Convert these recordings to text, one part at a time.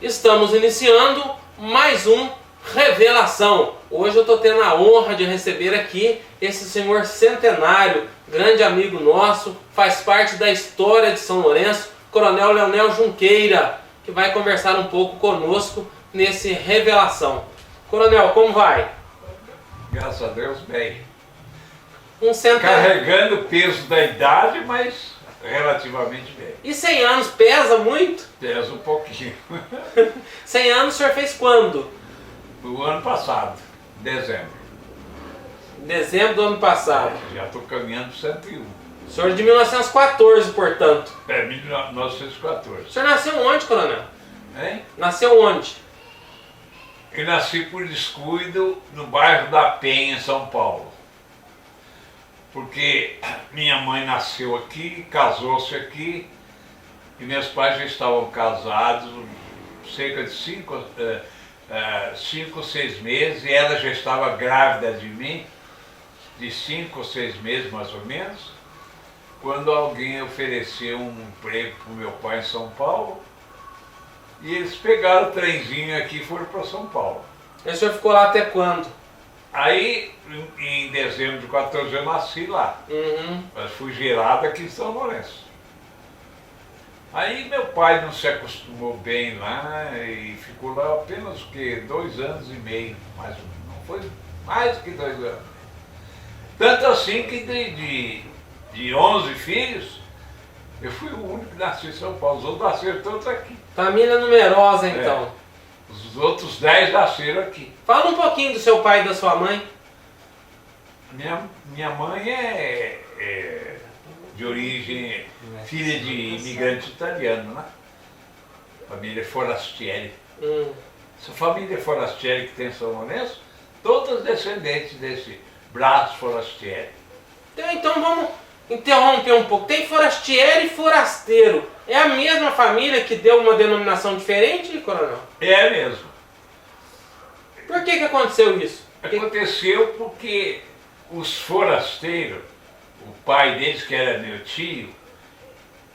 Estamos iniciando mais um Revelação. Hoje eu estou tendo a honra de receber aqui esse senhor centenário, grande amigo nosso, faz parte da história de São Lourenço, Coronel Leonel Junqueira, que vai conversar um pouco conosco nesse Revelação. Coronel, como vai? Graças a Deus, bem. Carregando o peso da idade, mas relativamente bem. E 100 anos pesa muito? Pesa um pouquinho. 100 anos o senhor fez quando? O ano passado, dezembro. Dezembro do ano passado. Já estou caminhando para 101. O senhor de 1914, portanto. É, 1914. O senhor nasceu onde, coronel? Hein? Nasceu onde? Eu nasci por descuido no bairro da Penha, em São Paulo. Porque minha mãe nasceu aqui, casou-se aqui, e meus pais já estavam casados cerca de 5 ou 6 meses, e ela já estava grávida de mim, de 5 ou 6 meses mais ou menos, quando alguém ofereceu um emprego para o meu pai em São Paulo, e eles pegaram o trenzinho aqui e foram para São Paulo. E o senhor ficou lá até quando? Aí, em dezembro de 14, eu nasci lá, mas fui gerado aqui em São Lourenço. Aí meu pai não se acostumou bem lá e ficou lá apenas, 2 anos e meio, mais ou menos. Não foi mais que 2 anos. Tanto assim que de 11 filhos, eu fui o único que nasci em São Paulo. Os outros nasceram todos aqui. Família numerosa, então. Os outros 10 nasceram aqui. Fala um pouquinho do seu pai e da sua mãe. Minha mãe é de origem, filha de imigrante italiano, né? Família Forastieri. Essa família Forastieri que tem em São Lourenço, todas descendentes desse Brás Forastieri. Então vamos interromper um pouco. Tem Forastieri e Forasteiro. É a mesma família que deu uma denominação diferente, coronel? É mesmo. Por que aconteceu isso? Aconteceu porque os forasteiros, o pai deles, que era meu tio,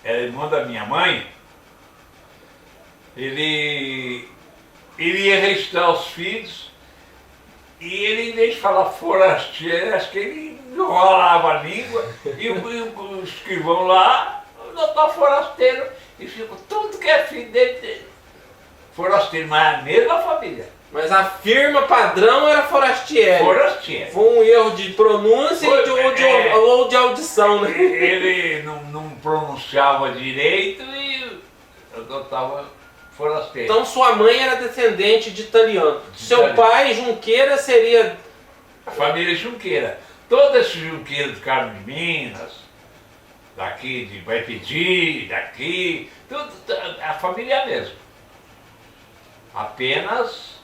era irmão da minha mãe, ele ia registrar os filhos e ele, em vez de falar forasteiro, acho que ele enrolava a língua e o escrivão lá, doutor forasteiro, e ficou tudo que é filho dele, forasteiro, mas a mesma família. Mas a firma padrão era Forastieri. Forastieri. Foi um erro de pronúncia ou de audição, né? Ele não pronunciava direito e adotava forasteiro. Então sua mãe era descendente de italiano. Seu pai, Junqueira, seria... A família Junqueira. Todos esses Junqueiros de Carmo de Minas, daqui de Vai Pedir, daqui, tudo, a família é a mesma. Apenas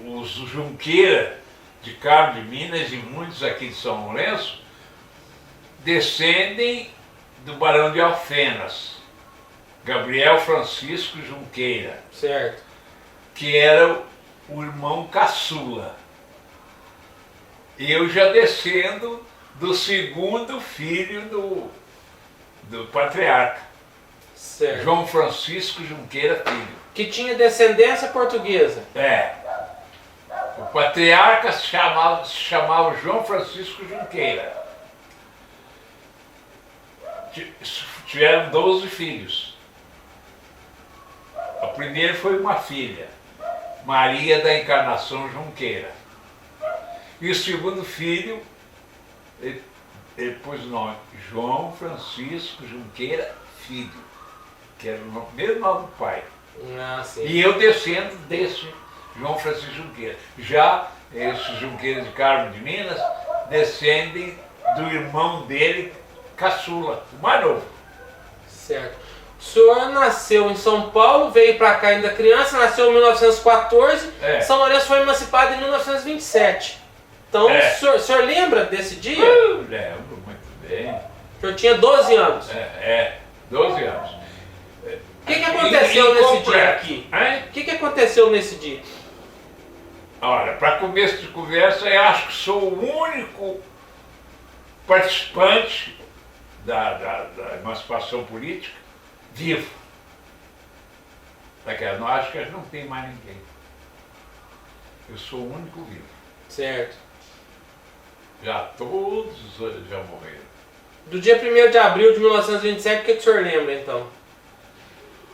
os Junqueira de Carmo de Minas e muitos aqui de São Lourenço descendem do Barão de Alfenas, Gabriel Francisco Junqueira, certo, que era o irmão caçula. Eu já descendo do segundo filho do patriarca, certo, João Francisco Junqueira Filho. Que tinha descendência portuguesa. É. O patriarca se chamava João Francisco Junqueira. Tiveram 12 filhos. A primeira foi uma filha, Maria da Encarnação Junqueira. E o segundo filho, ele pôs o nome João Francisco Junqueira Filho, que era o mesmo nome do pai. Ah, sim. E eu descendo desse João Francisco Junqueira. Já esses Junqueiras de Carmo de Minas descendem do irmão dele, caçula, o mais novo. Certo. O senhor nasceu em São Paulo, veio para cá ainda criança, nasceu em 1914, São Lourenço foi emancipado em 1927. Então, o senhor lembra desse dia? Eu lembro muito bem. O senhor tinha 12 anos. 12 anos. O que aconteceu nesse dia aqui? O que aconteceu nesse dia? Olha, para começo de conversa, eu acho que sou o único participante da emancipação política vivo. daquela. Não, acho que não tem mais ninguém. Eu sou o único vivo. Certo. Já todos já morreram. Do dia 1º de abril de 1927, o que o senhor lembra então?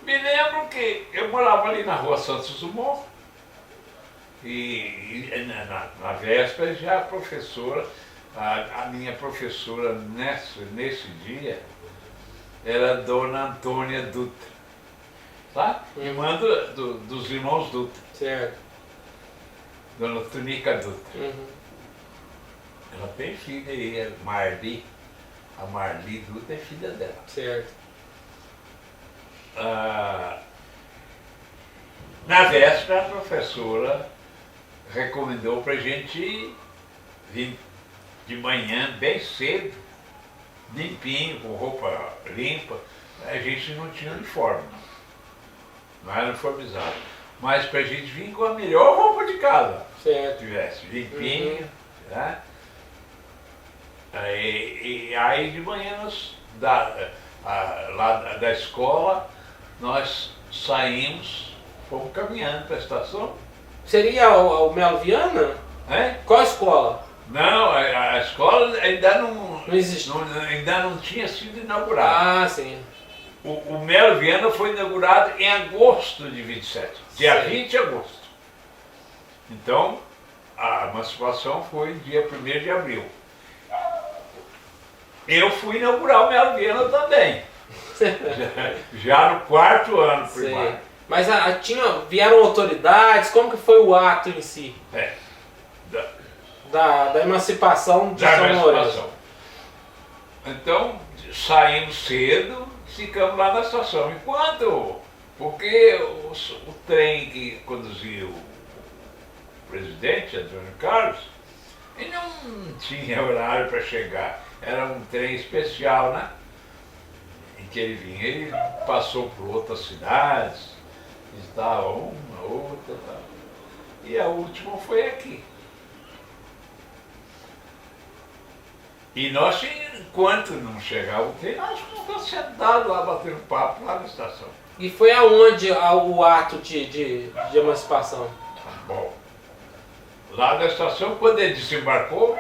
Me lembro que eu morava ali na rua Santos Dumont e na véspera já a professora, a minha professora nesse dia era a Dona Antônia Dutra, tá? Irmã dos irmãos Dutra. Certo. Dona Tunica Dutra. Uhum. Ela tem filha aí, a Marli. A Marli Dutra é filha dela. Certo. Na véspera, a professora recomendou para a gente vir de manhã, bem cedo, limpinho, com roupa limpa. A gente não tinha uniforme, não era uniformizado. Mas para a gente vir com a melhor roupa de casa. Certo. Tivesse limpinho, né? Aí de manhã, lá da escola, nós saímos, fomos caminhando para a estação. Seria o Melo Viana? Hein? Qual a escola? Não, a escola ainda não existe. Ainda não tinha sido inaugurada. Ah, sim. O Melo Viana foi inaugurado em agosto de 27, dia 20 de agosto. Então, a emancipação foi dia 1º de abril. Eu fui inaugurar o Melo Viana também. já no 4º ano primário. Mas vieram autoridades, como que foi o ato em si? Da emancipação de São Lourenço. Então, saímos cedo, ficamos lá na estação. Porque o trem que conduzia o presidente, Antônio Carlos, ele não tinha horário para chegar. Era um trem especial, né? Em que ele vinha. Ele passou por outras cidades, visitava uma, outra, tal. E a última foi aqui. E nós, enquanto não chegava o trem, nós ficamos sentados lá, batendo papo lá na estação. E foi aonde o ato de emancipação? Bom, lá na estação, quando ele desembarcou,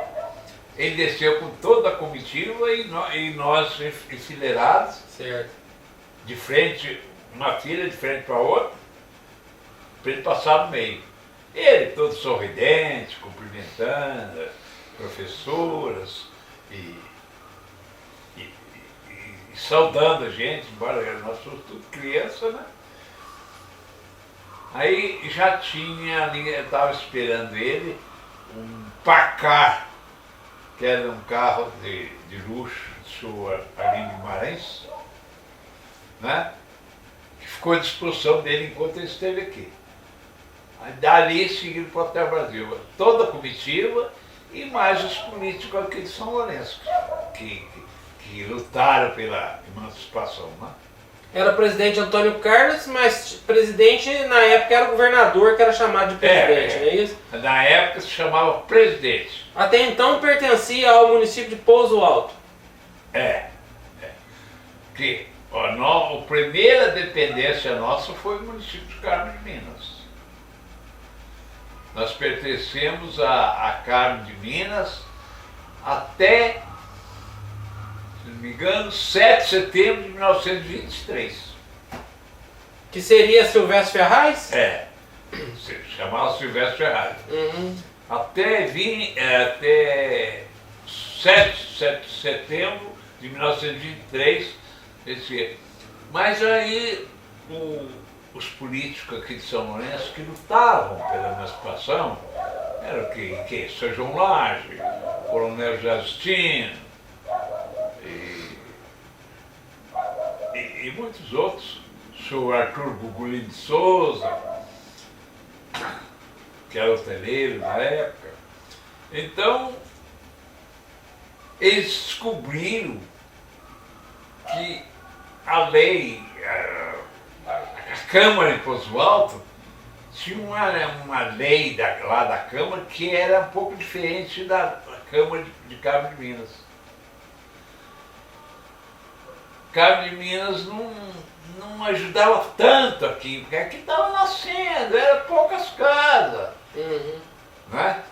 ele desceu com toda a comitiva e nós enfileirados, certo, de frente, uma fila de frente para a outra, para ele passar no meio. Ele todo sorridente, cumprimentando as professoras e saudando a gente, embora nós fôssemos tudo criança, né? Aí já tinha, estava esperando ele, um Pacar, que era um carro de luxo de sua Arlindo Guimarães, né? Que ficou à disposição dele enquanto ele esteve aqui. Aí, dali seguiram para o Hotel Brasil, toda a comitiva e mais os políticos aqui de São Lourenço, que lutaram pela emancipação, né? Era presidente Antônio Carlos, mas presidente na época era o governador, que era chamado de presidente, não é isso? Na época se chamava presidente. Até então pertencia ao município de Pouso Alto. Que a primeira dependência nossa foi o município de Carmo de Minas. Nós pertencemos a Carmo de Minas até, se não me engano, 7 de setembro de 1923. Que seria Silvestre Ferraz? Se chamava Silvestre Ferraz. Uhum. Até 7 de setembro de 1923, mas aí os políticos aqui de São Lourenço que lutavam pela emancipação eram que São João Lage, Coronel Justino e muitos outros, o senhor Arthur Gugulino de Souza, que era hoteleiro na época. Então, eles descobriram que a lei, a Câmara de Pouso Alto, tinha uma lei lá da Câmara que era um pouco diferente da Câmara de Cabo de Minas. Cabo de Minas não não ajudava tanto aqui, porque aqui estava nascendo, eram poucas casas. Né?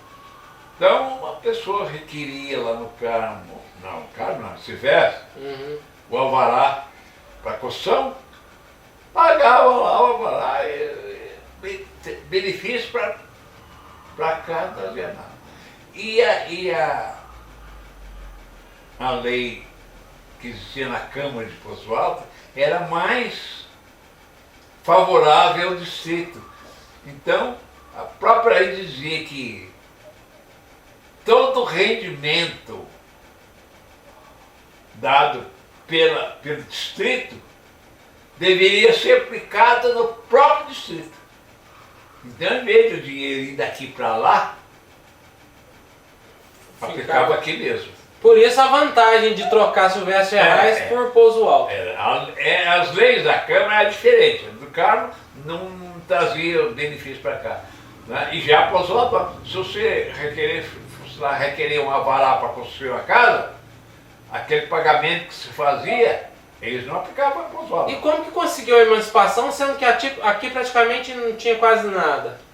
Então uma pessoa requeria lá no Carmo, não, Silvestre, o alvará para construção, pagava lá o alvará benefício para cá não havia nada. E a lei que existia na Câmara de Poço Alto era mais favorável ao distrito. Então, a própria lei dizia que todo rendimento dado pelo distrito deveria ser aplicado no próprio distrito. Então, em vez de o dinheiro ir daqui para lá, aplicava aqui mesmo. Por isso a vantagem de trocar Silvestre Reais por Pouso Alto. As leis da Câmara eram diferentes. Do Carmo não trazia benefício para cá. Né? E já Pouso Alto, se você requerer um alvará para construir uma casa, aquele pagamento que se fazia, eles não aplicavam para Pouso Alto. E como que conseguiu a emancipação, sendo que aqui praticamente não tinha quase nada?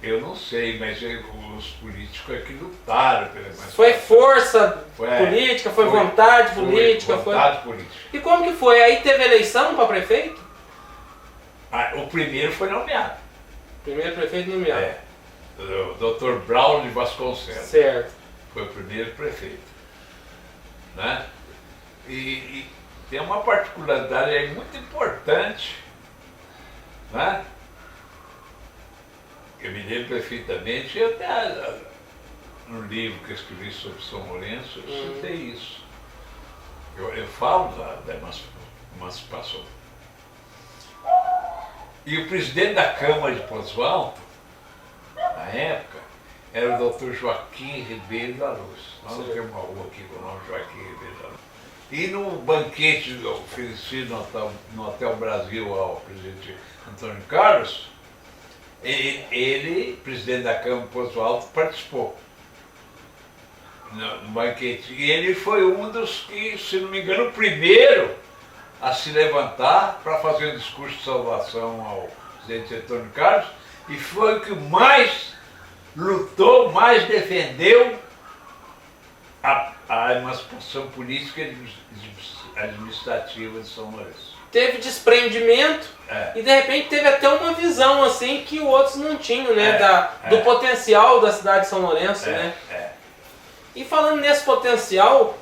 Eu não sei, mas os políticos aqui lutaram pela emancipação. Foi força política, foi vontade política? Vontade política. E como que foi? Aí teve eleição para prefeito? O primeiro foi nomeado. Primeiro prefeito nomeado. O Dr. Braulio de Vasconcelos. Certo. Foi o primeiro prefeito. Né? E tem uma particularidade aí muito importante, né? Eu me lembro perfeitamente, eu até no livro que eu escrevi sobre São Lourenço, eu citei isso. Eu falo da emancipação. E o presidente da Câmara de Pouso Alto, na época, era o Dr. Joaquim Ribeiro da Luz. Nós não temos uma rua aqui com o nome Joaquim Ribeiro da Luz. E no banquete oferecido no Hotel Brasil ao presidente Antônio Carlos, ele, presidente da Câmara de Pouso Alto, participou no banquete. E ele foi um dos que, se não me engano, o primeiro a se levantar para fazer um discurso de salvação ao presidente Antônio Carlos, e foi o que mais lutou, mais defendeu a emancipação política e administrativa de São Lourenço. Teve desprendimento e de repente teve até uma visão assim que outros não tinham, né? Do potencial da cidade de São Lourenço, né? E falando nesse potencial,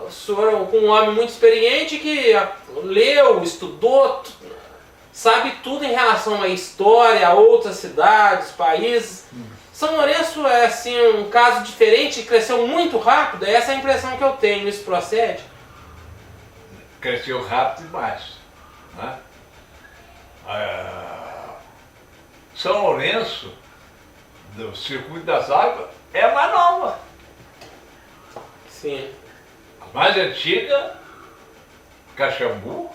o senhor é um homem muito experiente que leu, estudou, sabe tudo em relação à história, a outras cidades, países. São Lourenço é assim um caso diferente, cresceu muito rápido, essa é a impressão que eu tenho, isso procede? Cresceu rápido demais. Né? São Lourenço, do Circuito das Águas, é a mais nova. Sim. A mais antiga, Caxambu,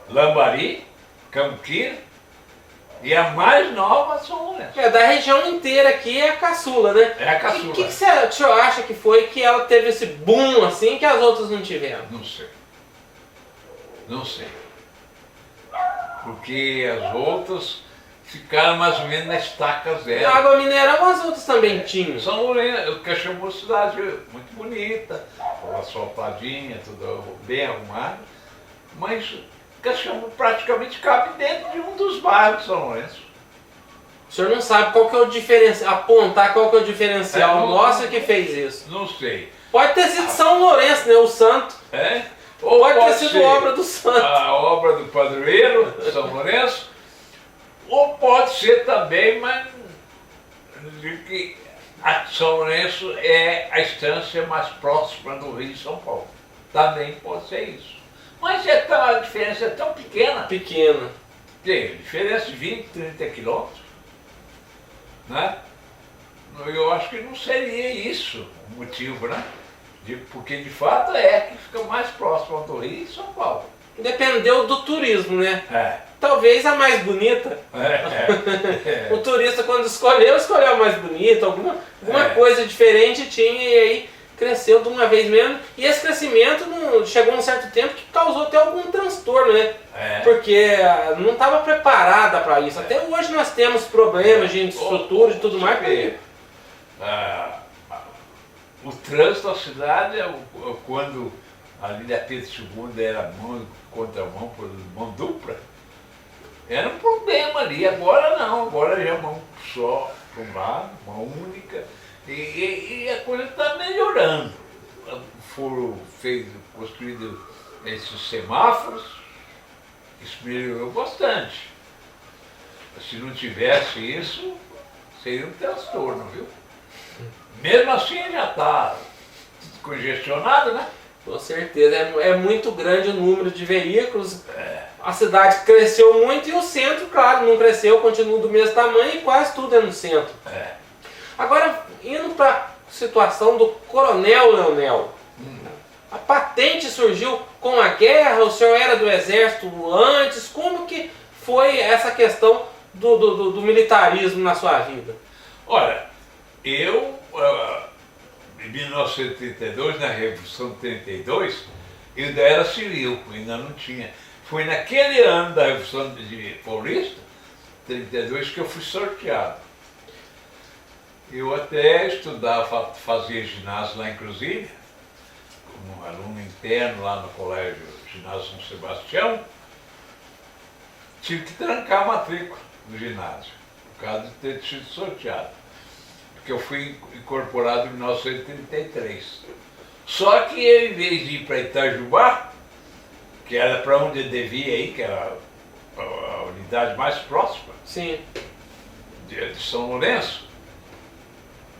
Lambari, Camquir, e a mais nova, São Lourenço. Da região inteira aqui é a caçula, né? É a caçula. O que o senhor acha que foi que ela teve esse boom assim que as outras não tiveram? Não sei. Não sei. Porque as outras ficaram mais ou menos na estaca zero. A água mineral as outras também tinham. São Lourenço, Caxambu é uma cidade muito bonita, asfaltadinha, tudo bem arrumado, mas Caxambu praticamente cabe dentro de um dos bairros de São Lourenço. O senhor não sabe qual que é o diferencial, apontar qual que é o diferencial nosso que fez isso? Não sei. Pode ter sido São Lourenço, né? O santo. Ou pode ter sido obra do santo. A obra do padroeiro de São Lourenço, ou pode ser também, mas que a São Lourenço é a estância mais próxima do Rio de São Paulo. Também pode ser isso. Mas a diferença é tão pequena. Pequena. Tem diferença de 20, 30 quilômetros. Né? Eu acho que não seria isso o motivo, né? Porque de fato que fica mais próximo do Rio e São Paulo. Dependeu do turismo, né? Talvez a mais bonita. O turista quando escolheu a mais bonita, alguma coisa diferente tinha e aí cresceu de uma vez mesmo, e esse crescimento chegou a um certo tempo que causou até algum transtorno, né? Porque não estava preparada para isso. Até hoje nós temos problemas de estrutura e tudo mais. O trânsito da cidade, quando ali da Pedro II era mão contra mão, mão dupla, era um problema ali. Agora não, agora já é mão só, para um lado, mão única. E a coisa está melhorando. Foram construídos esses semáforos, isso melhorou bastante. Se não tivesse isso, seria um transtorno, viu? Mesmo assim já está congestionado, né? Com certeza, é muito grande o número de veículos. A cidade cresceu muito e o centro, claro, não cresceu, continua do mesmo tamanho e quase tudo é no centro. Agora, indo para a situação do Coronel Leonel. A patente surgiu com a guerra, o senhor era do exército antes, como que foi essa questão do militarismo na sua vida? Olha, eu, em 1932, na Revolução de 32, eu ainda era civil, ainda não tinha. Foi naquele ano da Revolução de Paulista, 32, que eu fui sorteado. Eu até estudava, fazia ginásio lá em Cruzilha, como aluno interno lá no colégio Ginásio São Sebastião. Tive que trancar a matrícula no ginásio, por causa de ter sido sorteado. Porque eu fui incorporado em 1933. Só que eu, em vez de ir para Itajubá, que era para onde eu devia ir, que era a unidade mais próxima, sim, de São Lourenço,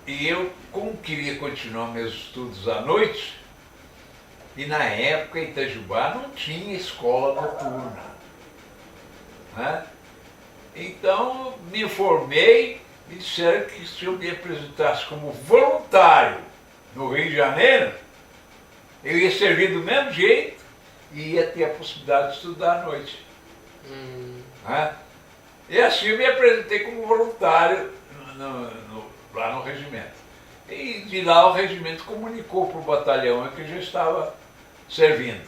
e eu, como queria continuar meus estudos à noite, e na época Itajubá não tinha escola noturna, né? Então me formei, me disseram que se eu me apresentasse como voluntário no Rio de Janeiro, eu ia servir do mesmo jeito e ia ter a possibilidade de estudar à noite. Né? E assim eu me apresentei como voluntário lá no regimento. E de lá o regimento comunicou para o batalhão que eu já estava servindo.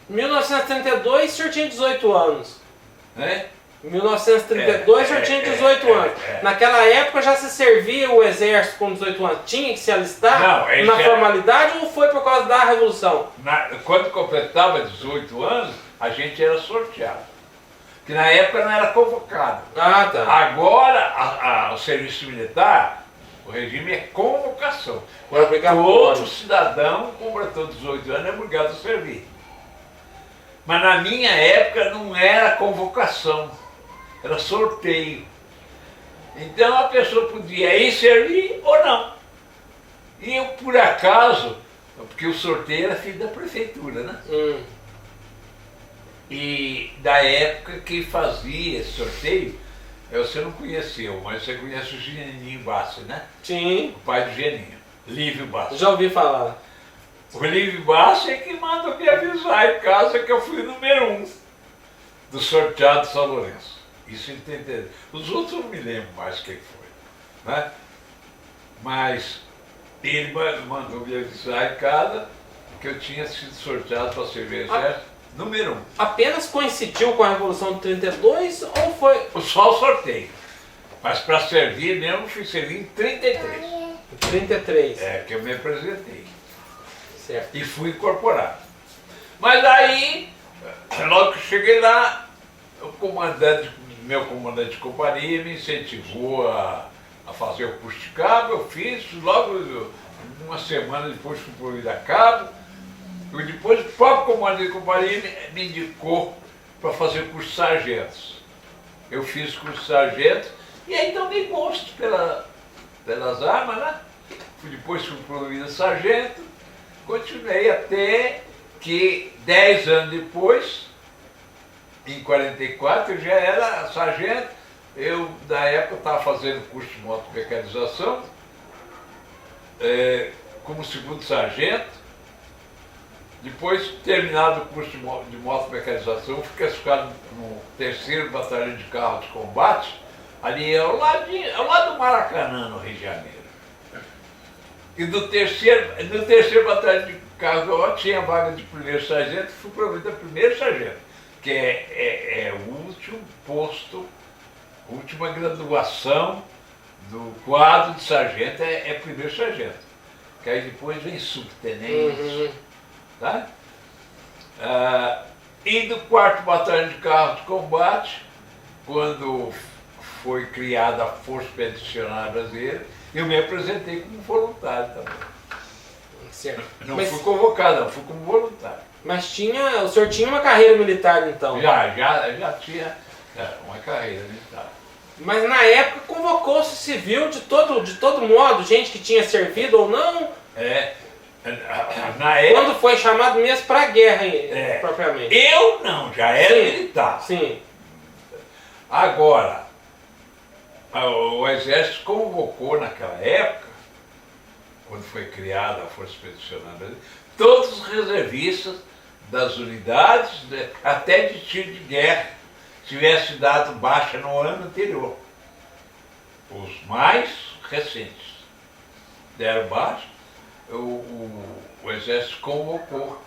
Em 1932, o senhor tinha 18 anos. Né? Em 1932, o senhor tinha 18 anos. Naquela época já se servia o exército com 18 anos. Tinha que se alistar na formalidade ou foi por causa da Revolução? Quando completava 18 anos, a gente era sorteado. Que na época não era convocado. Ah, tá. Agora, o serviço militar, o regime é convocação. Todo cidadão completou 18 anos é obrigado a servir. Mas na minha época não era convocação, era sorteio. Então a pessoa podia ir servir ou não. E eu, por acaso, porque o sorteio era filho da prefeitura, né? E da época que fazia esse sorteio, você não conheceu, mas você conhece o Geninho Bassi, né? Sim. O pai do Geninho, Lívio Bassi. Já ouvi falar. O Lívio Bassi é que manda me avisar em casa que eu fui o número 1 do sorteado de São Lourenço. Isso entendeu. Os outros eu não me lembro mais quem foi, né? Mas ele mandou me avisar em casa que eu tinha sido sorteado para servir exército número 1. Apenas coincidiu com a Revolução de 32 ou foi... Só o sorteio. Mas para servir mesmo, fui servir em 33. 33. Que eu me apresentei. Certo. E fui incorporado. Mas aí, logo que cheguei lá, meu comandante de companhia me incentivou a fazer o curso de cabo. Eu fiz, logo uma semana depois fui promovido a cabo. E depois o próprio comandante de companhia me indicou para fazer o curso de sargentos. Eu fiz o curso de sargento e aí tomei gosto pelas armas, né? Depois fui promovido a sargento, continuei até que 10 anos depois, em 44, eu já era sargento. Eu, na época, estava fazendo curso de motomecanização, como segundo sargento. Depois, terminado o curso de motomecanização, fui classificado no 3º Batalhão de Carro de Combate, ali ao lado do Maracanã, no Rio de Janeiro. E no terceiro batalhão de carro tinha vaga de primeiro sargento, fui promovido a primeiro sargento, que é o último posto, última graduação do quadro de sargento, é primeiro sargento. Que aí depois vem subtenente, tá? E do 4º Batalhão de Carros de Combate, quando foi criada a Força Expedicionária Brasileira, eu me apresentei como voluntário também. Certo. Não fui convocado, não, fui como voluntário. Mas o senhor tinha uma carreira militar então? Já tinha uma carreira militar. Mas na época convocou-se civil de todo modo, gente que tinha servido ou não? Na época, quando foi chamado mesmo para a guerra, propriamente? Eu não, já era militar. Sim. Agora, o Exército convocou naquela época, quando foi criada a Força Expedicionária Brasileira, todos os reservistas das unidades, até de tiro de guerra, tivesse dado baixa no ano anterior. Os mais recentes deram baixa, o Exército convocou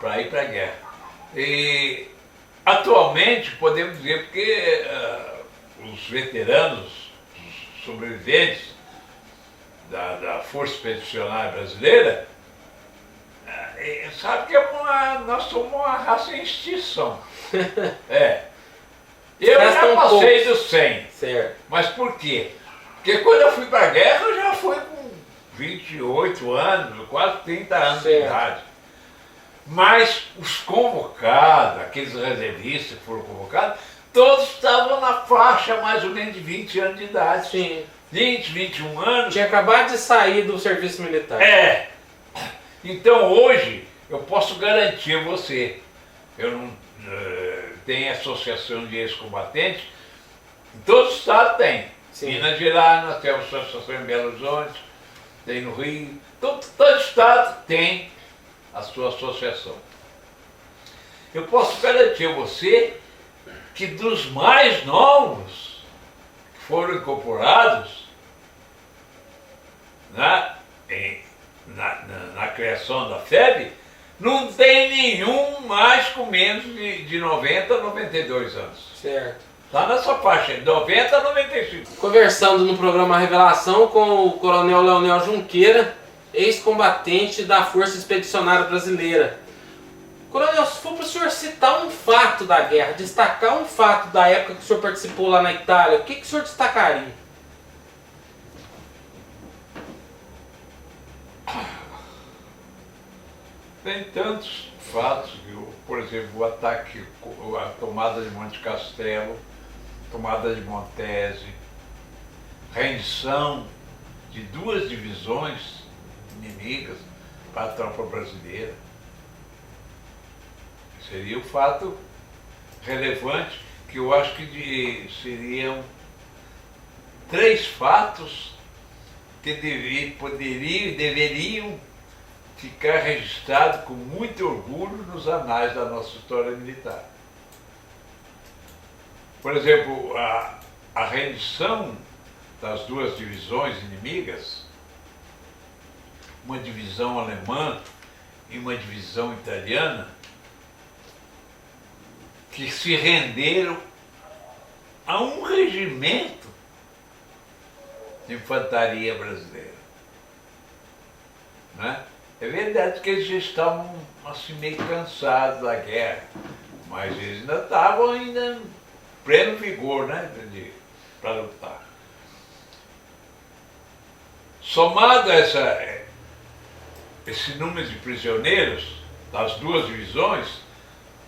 para ir para a guerra. E atualmente podemos dizer porque os veteranos, os sobreviventes da Força Expedicionária Brasileira, sabe que nós somos uma raça em extinção. Eu já passei dos 100. Certo. Mas por quê? Porque quando eu fui para a guerra, eu já fui com 28 anos, quase 30 anos de idade. Mas os convocados, aqueles reservistas que foram convocados, todos estavam na faixa mais ou menos de 20 anos de idade. Sim. 20, 21 anos. Tinha acabado de sair do serviço militar. Então hoje eu posso garantir a você, eu não tenho associação de ex-combatentes, em todo o estado tem. Sim. Minas Gerais, nós temos associação em Belo Horizonte, tem no Rio, todo estado tem a sua associação. Eu posso garantir a você que dos mais novos que foram incorporados na criação da FEB, não tem nenhum mais com menos de 90 a 92 anos. Certo. Está nessa faixa, de 90 a 95. Conversando no programa Revelação com o Coronel Leonel Junqueira, ex-combatente da Força Expedicionária Brasileira. Coronel, se for para o senhor citar um fato da guerra, destacar um fato da época que o senhor participou lá na Itália, o que o senhor destacaria? Tem tantos fatos, por exemplo, o ataque, a tomada de Monte Castelo, tomada de Montese, rendição de 2 divisões inimigas para a tropa brasileira. Seria um fato relevante, que eu acho que seriam 3 fatos que deveriam ficar registrados com muito orgulho nos anais da nossa história militar. Por exemplo, a rendição das 2 divisões inimigas, uma divisão alemã e uma divisão italiana, que se renderam a um regimento de infantaria brasileira. Né? É verdade que eles já estavam assim, meio cansados da guerra, mas eles ainda estavam em pleno vigor, né, para lutar. Somado a esse número de prisioneiros das 2 divisões,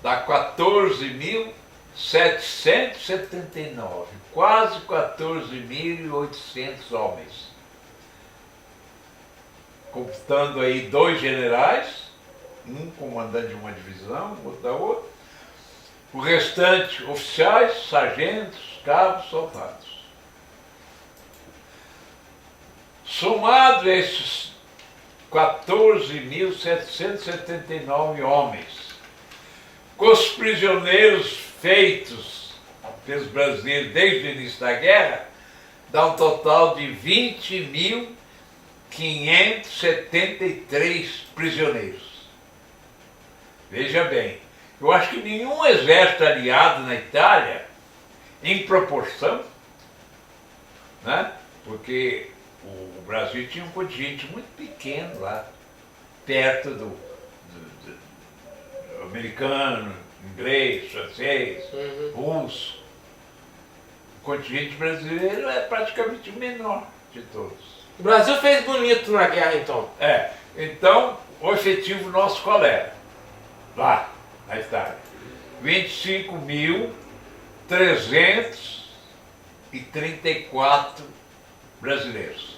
dá 14.779, quase 14.800 homens. Computando aí 2 generais, um comandante de uma divisão, outro da outra, o restante oficiais, sargentos, cabos, soldados. Somado a esses 14.779 homens, com os prisioneiros feitos pelos brasileiros desde o início da guerra, dá um total de 20.500 573 prisioneiros. Veja bem, eu acho que nenhum exército aliado na Itália, em proporção, né? Porque o Brasil tinha um contingente muito pequeno lá, perto do americano, inglês, francês, russo. O contingente brasileiro é praticamente o menor de todos. O Brasil fez bonito na guerra, então. Então, o efetivo nosso qual era? Lá, na Itália. 25.334 brasileiros.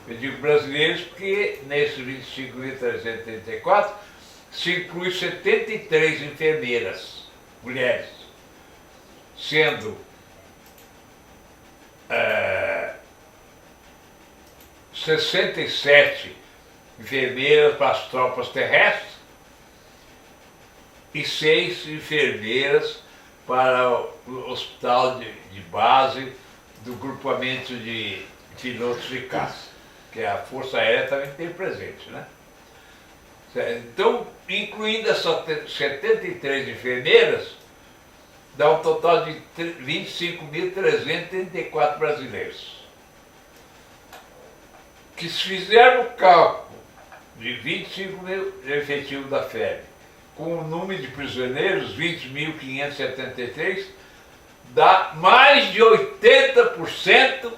Eu digo brasileiros porque nesses 25.334 se inclui 73 enfermeiras, mulheres, sendo 67 enfermeiras para as tropas terrestres e 6 enfermeiras para o hospital de base do grupamento de pilotos de caça, que a Força Aérea também tem presente, né? Então, incluindo essas 73 enfermeiras, dá um total de 25.334 brasileiros. Que se fizer o cálculo de 25 mil efetivos da FEB, com o número de prisioneiros, 20.573, dá mais de 80%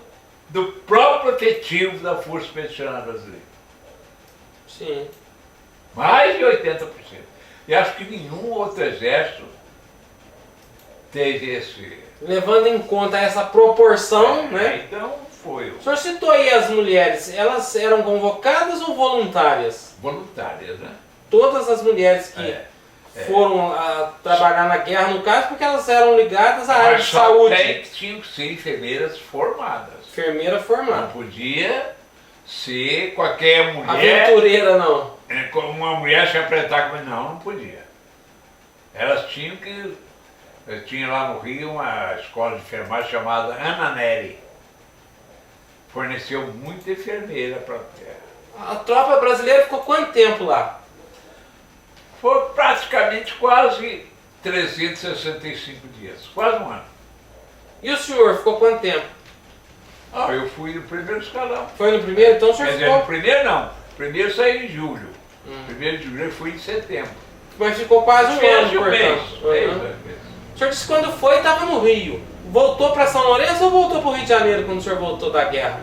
do próprio efetivo da Força Expedicionária Brasileira. Sim. Mais de 80%. E acho que nenhum outro exército teve esse... Levando em conta essa proporção, né? Então foi. O senhor citou aí as mulheres, elas eram convocadas ou voluntárias? Voluntárias, né? Todas as mulheres que foram trabalhar na guerra, no caso, porque elas eram ligadas à área de saúde. Tinham que ser enfermeiras formadas. Enfermeira formada. Não podia ser qualquer mulher... Aventureira, não. Uma mulher se apresentar com... Não podia. Elas tinham que... Eu tinha lá no Rio uma escola de enfermagem chamada Ana Neri. Forneceu muita enfermeira para a terra. A tropa brasileira ficou quanto tempo lá? Foi praticamente quase 365 dias, quase um ano. E o senhor ficou quanto tempo? Eu fui no primeiro escalão. Foi no primeiro? Então o senhor Quer dizer, ficou... no primeiro não. Primeiro saiu em julho. Primeiro de julho eu fui em setembro. Mas ficou quase um ano, Um mês. portanto. O senhor disse que quando foi, estava no Rio. Voltou para São Lourenço ou voltou para o Rio de Janeiro quando o senhor voltou da guerra?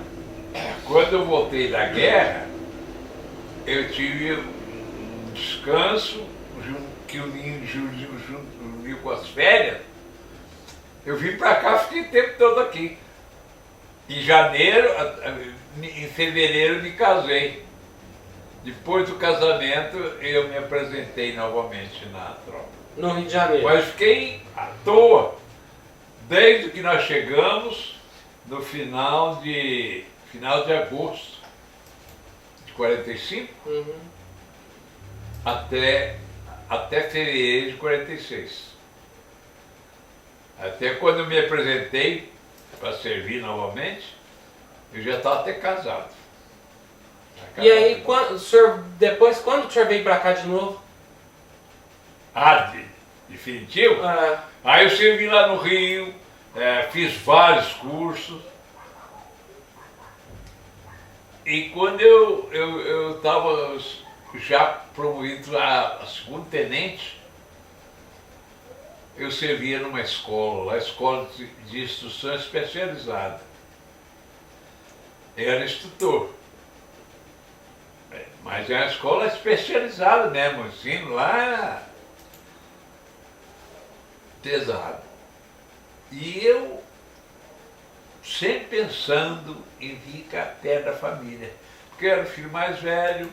Quando eu voltei da guerra, eu tive um descanso, que uniu com as férias. Eu vim para cá, fiquei o tempo todo aqui. Em janeiro, em fevereiro me casei. Depois do casamento, eu me apresentei novamente na tropa. No Rio de Janeiro. Mas fiquei à toa, desde que nós chegamos no final de agosto de 45, até fevereiro de 46. Até quando eu me apresentei para servir novamente, eu já estava até casado. E aí, depois, quando o senhor veio para cá de novo? Definitivo? Aí eu servi lá no Rio, fiz vários cursos. E quando eu estava já promovido a segundo tenente, eu servia numa escola, a escola de instrução especializada. Eu era instrutor. Mas é uma escola especializada mesmo, o ensino lá era pesado. E eu sempre pensando em ficar perto da família. Porque eu era o filho mais velho,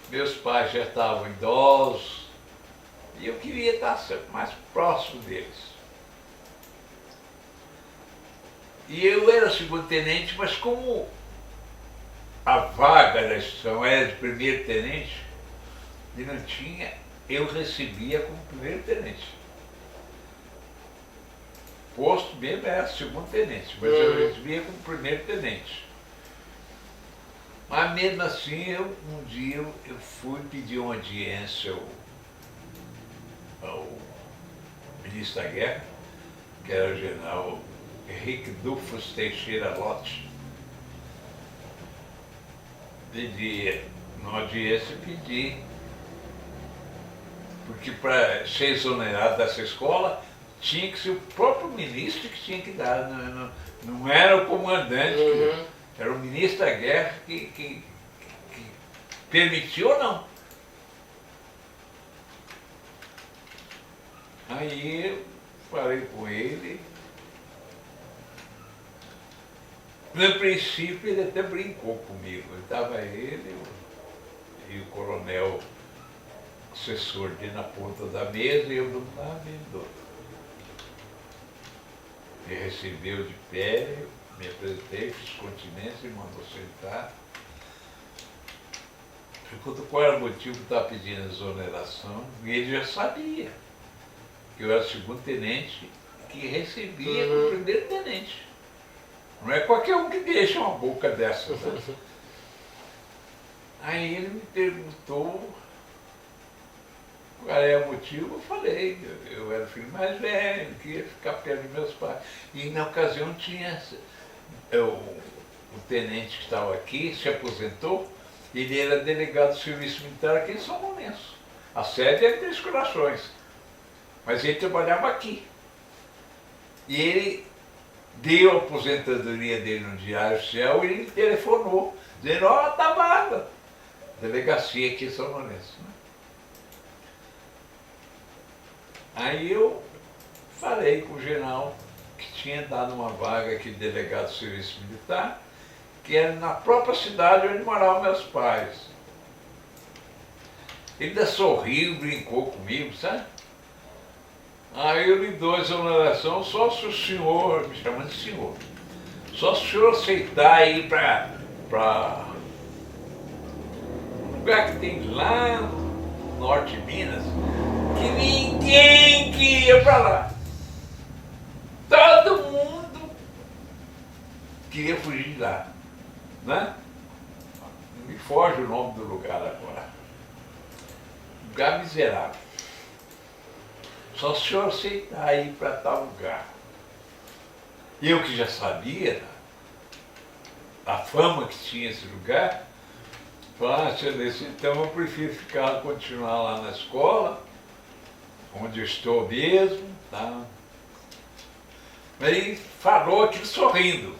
meus pais já estavam idosos, e eu queria estar sempre mais próximo deles. E eu era segundo-tenente, mas como a vaga da instituição era de primeiro-tenente, e não tinha, eu recebia como primeiro-tenente. Posto mesmo era segundo-tenente, mas eu recebia como primeiro-tenente. Mas mesmo assim, um dia eu fui pedir uma audiência ao ministro da Guerra, que era o general Henrique Dufus Teixeira Lott. Pedi, numa audiência, pedi, porque para ser exonerado dessa escola, tinha que ser o próprio ministro que tinha que dar, não era o comandante, era o ministro da Guerra que permitiu ou não. Aí eu falei com ele. No princípio ele até brincou comigo. Estava ele e o coronel assessor dele na ponta da mesa e eu do lado vendo. Ele recebeu de pé, me apresentei, fiz continência e mandou sentar. Perguntou qual era o motivo que estava pedindo a exoneração, e ele já sabia que eu era segundo tenente que recebia o primeiro tenente. Não é qualquer um que deixa uma boca dessa. Né? Aí ele me perguntou qual é o motivo. Eu falei, eu era o filho mais velho, queria ficar perto dos meus pais. E na ocasião tinha o tenente que estava aqui, se aposentou, ele era delegado do serviço militar aqui em São Lourenço. A sede era em Três Corações, mas ele trabalhava aqui. E ele deu a aposentadoria dele no Diário Oficial e ele telefonou, dizendo, ó, tá vaga. Delegacia aqui em São Lourenço. Né? Aí eu falei com o general que tinha dado uma vaga aqui de delegado do serviço militar, que era na própria cidade onde moravam meus pais. Ele ainda sorriu, brincou comigo, sabe? Aí eu lhe dou a exoneração só se o senhor, me chamando de senhor, só se o senhor aceitar ir para um lugar que tem lá no norte de Minas, que ninguém queria para lá. Todo mundo queria fugir de lá. Né? Não me foge o nome do lugar agora. Lugar miserável. Só se o senhor aceitar ir para tal lugar. Eu que já sabia a fama que tinha esse lugar, falei, excelência, então eu prefiro continuar lá na escola, onde eu estou mesmo. Tá? Aí falou aquilo sorrindo.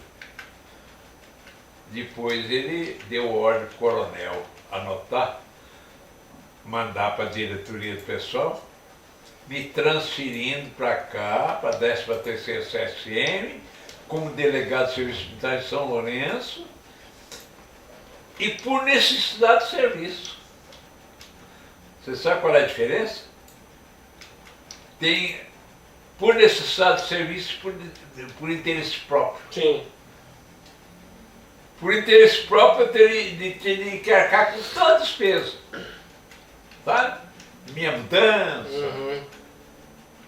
Depois ele deu ordem para o coronel anotar, mandar para a diretoria do pessoal, me transferindo para cá, para a 13ª CSM, como delegado de serviço militar de São Lourenço, e por necessidade de serviço. Você sabe qual é a diferença? Tem por necessidade de serviço por interesse próprio. Sim. Por interesse próprio, eu teria que arcar com toda a despesa. Tá? Minha mudança,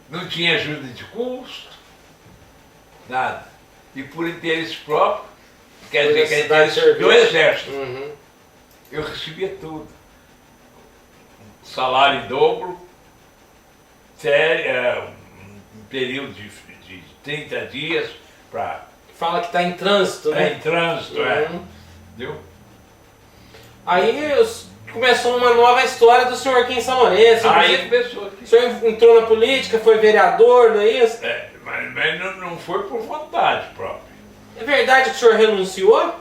não tinha ajuda de custo, nada. E por interesse próprio, quer dizer que é interesse do Exército, eu recebia tudo. Salário em dobro, um período de 30 dias para... Fala que está em trânsito, né? É, em trânsito, Entendeu? Aí começou uma nova história do senhor aqui em São Lourenço. Aí começou aqui. O senhor entrou na política, foi vereador, não é isso? É, mas não foi por vontade própria. É verdade que o senhor renunciou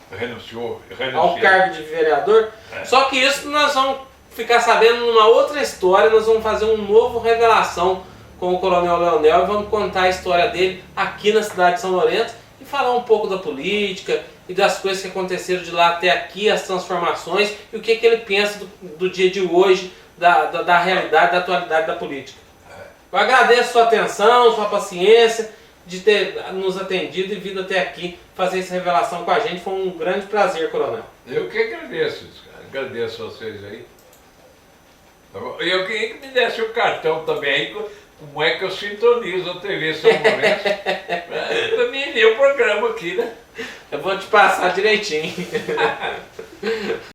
Renunciou. ao cargo de vereador? É. Só que isso nós vamos ficar sabendo numa outra história, nós vamos fazer um novo Revelação com o Coronel Leonel e vamos contar a história dele aqui na cidade de São Lourenço e falar um pouco da política e das coisas que aconteceram de lá até aqui, as transformações e o que ele pensa do dia de hoje, da realidade, da atualidade da política. Eu agradeço sua atenção, sua paciência de ter nos atendido e vindo até aqui fazer essa revelação com a gente. Foi um grande prazer, Coronel. Eu que agradeço, cara. Agradeço a vocês aí. Eu queria que me desse o cartão também aí, como é que eu sintonizo a TV São Lourenço para mim ver o programa aqui, né? Eu vou te passar direitinho.